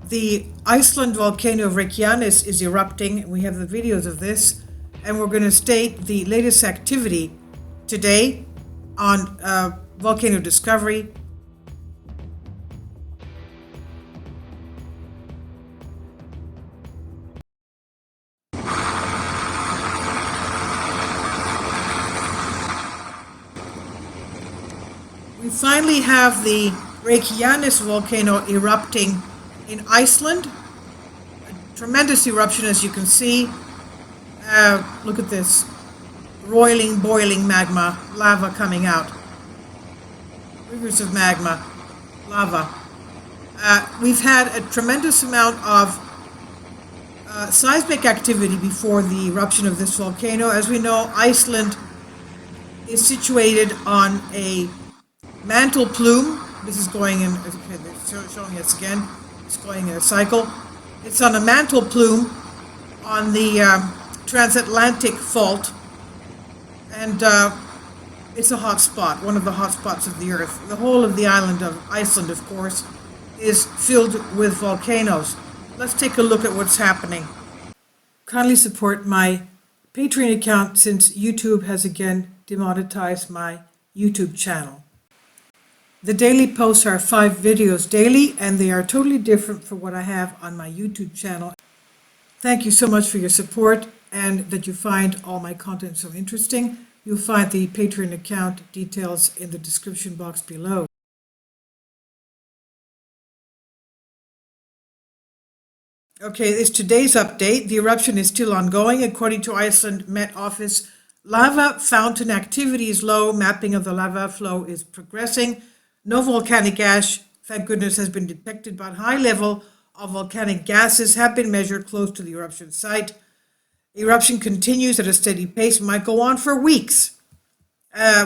The Iceland volcano of Reykjanes is erupting. We have the videos of this, and we're going to state the latest activity today on volcano discovery. We finally have the Reykjanes volcano erupting in Iceland. A tremendous eruption, as you can see. Look at this. Roiling, boiling magma, lava coming out. Rivers of magma, lava. We've had a tremendous amount of seismic activity before the eruption of this volcano. As we know, Iceland is situated on a mantle plume. This is going in, they're showing us again. It's going in a cycle. It's on a mantle plume on the transatlantic fault, and it's a hot spot, one of the hot spots of the Earth. The whole of the island of Iceland, of course, is filled with volcanoes. Let's take a look at what's happening. Kindly support my Patreon account since YouTube has again demonetized my YouTube channel. The daily posts are 5 videos daily, and they are totally different from what I have on my YouTube channel. Thank you so much for your support and that you find all my content so interesting. You'll find the Patreon account details in the description box below. Okay, it's today's update. The eruption is still ongoing. According to Iceland Met Office, lava fountain activity is low. Mapping of the lava flow is progressing. No volcanic ash, thank goodness, has been detected, but high level of volcanic gases have been measured close to the eruption site. Eruption continues at a steady pace, might go on for weeks.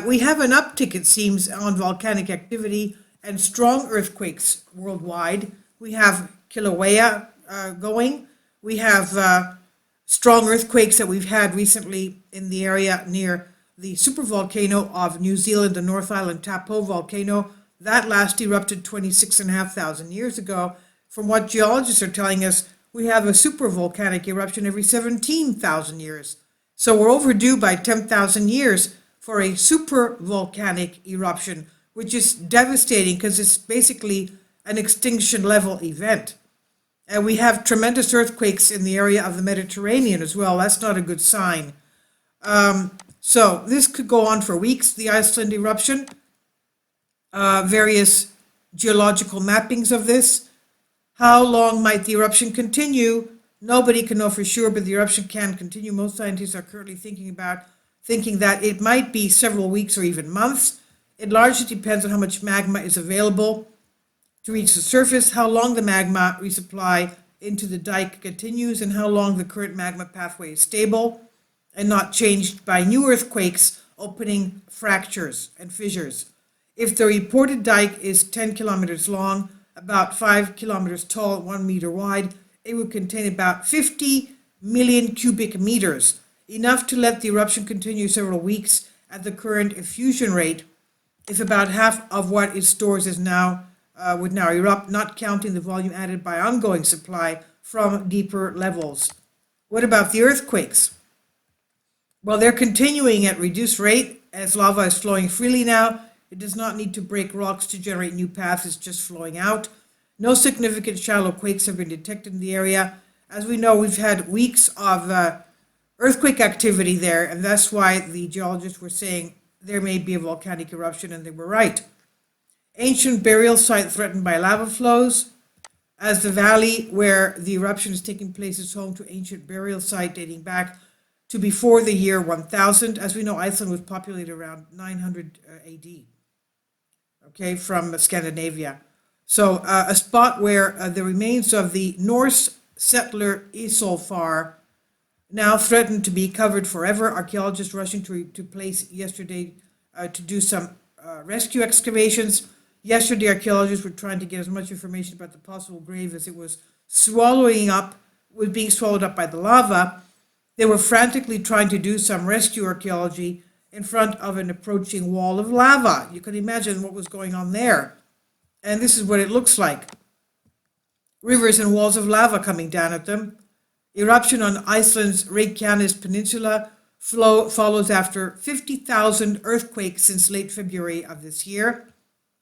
We have an uptick, it seems, on volcanic activity and strong earthquakes worldwide. We have Kilauea going. We have strong earthquakes that we've had recently in the area near the supervolcano of New Zealand, the North Island Taupo volcano. That last erupted 26,500 years ago. From what geologists are telling us, we have a supervolcanic eruption every 17,000 years. So we're overdue by 10,000 years for a supervolcanic eruption, which is devastating because it's basically an extinction level event. And we have tremendous earthquakes in the area of the Mediterranean as well. That's not a good sign. So this could go on for weeks, the Iceland eruption. Various geological mappings of this. How long might the eruption continue? Nobody can know for sure, but the eruption can continue. Most scientists are currently thinking that it might be several weeks or even months. It largely depends on how much magma is available to reach the surface, how long the magma resupply into the dike continues, and how long the current magma pathway is stable and not changed by new earthquakes opening fractures and fissures. If the reported dike is 10 kilometers long, about 5 kilometers tall, 1 meter wide, it would contain about 50 million cubic meters, enough to let the eruption continue several weeks at the current effusion rate, if about half of what it stores is now would now erupt, not counting the volume added by ongoing supply from deeper levels. What about the earthquakes? Well, they're continuing at reduced rate as lava is flowing freely now. It does not need to break rocks to generate new paths, it's just flowing out. No significant shallow quakes have been detected in the area. As we know, we've had weeks of earthquake activity there, and that's why the geologists were saying there may be a volcanic eruption, and they were right. Ancient burial site threatened by lava flows. As the valley where the eruption is taking place is home to ancient burial site dating back to before the year 1000. As we know, Iceland was populated around 900 AD. Okay, from Scandinavia. So a spot where the remains of the Norse settler Isolfar now threatened to be covered forever. Archaeologists rushing to place yesterday to do some rescue excavations. Yesterday, archaeologists were trying to get as much information about the possible grave as it was being swallowed up by the lava. They were frantically trying to do some rescue archaeology in front of an approaching wall of lava. You can imagine what was going on there. And this is what it looks like. rivers and walls of lava coming down at them. Eruption on Iceland's Reykjanes Peninsula follows after 50,000 earthquakes since late February of this year.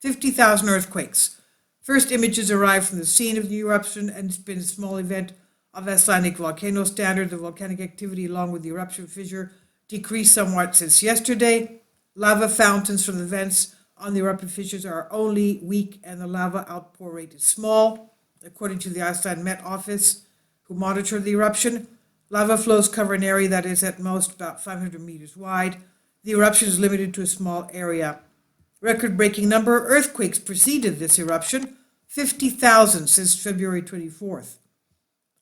50,000 earthquakes. First images arrived from the scene of the eruption, and it's been a small event of Icelandic volcano standard. The volcanic activity, along with the eruption fissure, decreased somewhat since yesterday. Lava fountains from the vents on the eruptive fissures are only weak, and the lava outpour rate is small, according to the Iceland Met Office, who monitored the eruption. Lava flows cover an area that is at most about 500 meters wide. The eruption is limited to a small area. Record-breaking number of earthquakes preceded this eruption, 50,000 since February 24th.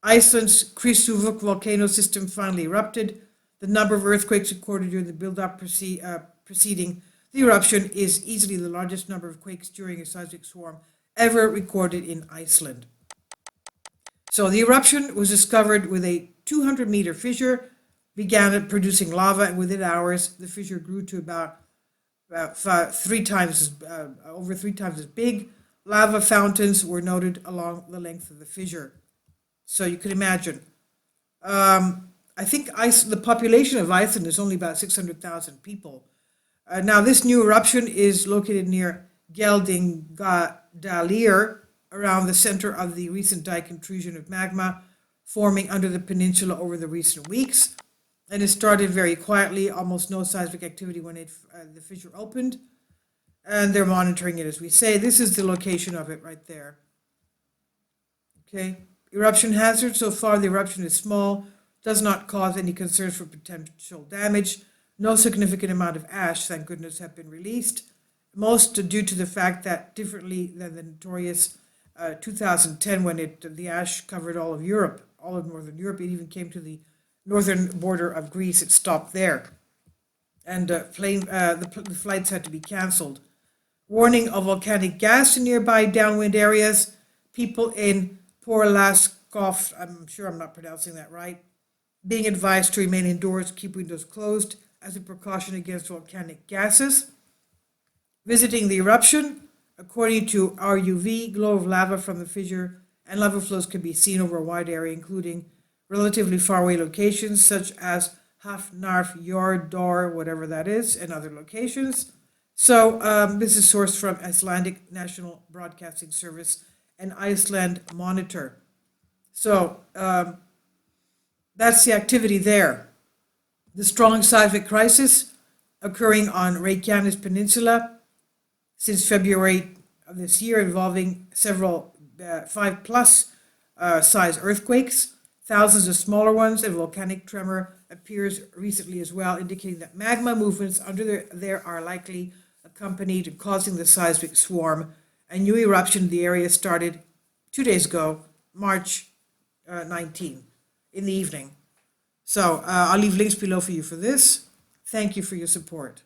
Iceland's Krýsuvík volcano system finally erupted. The number of earthquakes recorded during the build-up preceding the eruption is easily the largest number of quakes during a seismic swarm ever recorded in Iceland. So the eruption was discovered with a 200-meter fissure, began producing lava, and within hours the fissure grew to over 3 times as big. Lava fountains were noted along the length of the fissure. So you can imagine. I think the population of Iceland is only about 600,000 people. Now this new eruption is located near Geldingadalur, around the center of the recent dike intrusion of magma forming under the peninsula over the recent weeks. And it started very quietly, almost no seismic activity when the fissure opened. And they're monitoring it, as we say. This is the location of it right there. Okay. Eruption hazard. So far, the eruption is small, does not cause any concerns for potential damage. No significant amount of ash, thank goodness, have been released. Most due to the fact that, differently than the notorious 2010, when the ash covered all of Europe, all of Northern Europe, it even came to the northern border of Greece. It stopped there, and the flights had to be canceled. Warning of volcanic gas in nearby downwind areas. People in Porlaskov, I'm sure I'm not pronouncing that right, being advised to remain indoors, keep windows closed as a precaution against volcanic gases. Visiting the eruption, according to RUV, glow of lava from the fissure and lava flows can be seen over a wide area, including relatively faraway locations such as Hafnarfjordur, whatever that is, and other locations. So this is sourced from Icelandic National Broadcasting Service and Iceland Monitor. So that's the activity there. The strong seismic crisis occurring on Reykjanes Peninsula since February of this year, involving several 5+ size earthquakes, thousands of smaller ones, and volcanic tremor appears recently as well, indicating that magma movements under there are likely accompanied causing the seismic swarm. A new eruption in the area started 2 days ago, March 19, in the evening. So I'll leave links below for you for this. Thank you for your support.